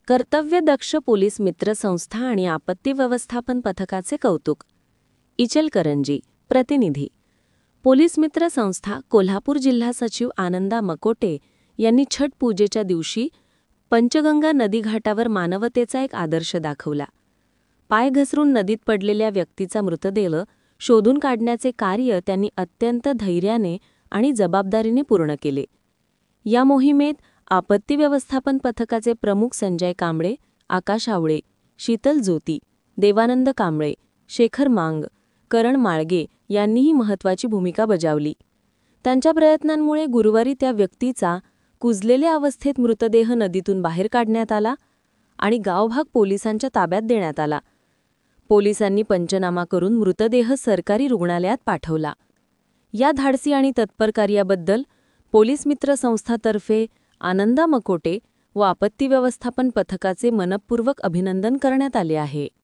कर्तव्यदक्ष police मित्र संस्था आणि आपत्ती व्यवस्थापन पथकाचे कौतुक. इचलकरंजी. प्रतिनिधी. पोलीस मित्र संस्था कोल्हापूर जिल्हा सचिव आनंदा मकोटे यांनी छठ पूजेच्या दिवशी पंचगंगा नदीघाटावर मानवतेचा एक आदर्श दाखवला. पाय घसरून नदीत पडलेल्या व्यक्तीचा मृतदेह शोधून काढण्याचे कार्य त्यांनी अत्यंत धैर्याने आणि जबाबदारीने पूर्ण केले. या मोहिमेत आपत्ती व्यवस्थापन पथकाचे प्रमुख संजय कांबळे, आकाश आवळे, शीतल जोती, देवानंद कांबळे, शेखर मांग, करण माळगे यांनीही महत्त्वाची भूमिका बजावली. त्यांच्या प्रयत्नांमुळे गुरुवारी त्या व्यक्तीचा कुजलेल्या अवस्थेत मृतदेह नदीतून बाहेर काढण्यात आला आणि गावभाग पोलिसांच्या ताब्यात देण्यात आला. पोलिसांनी पंचनामा करून मृतदेह सरकारी रुग्णालयात पाठवला. या धाडसी आणि तत्पर कार्याबद्दल पोलीस मित्र संस्थातर्फे आनंदा मकोटे व आपत्ती व्यवस्थापन पथकाचे मनःपूर्वक अभिनंदन करण्यात आले आहे.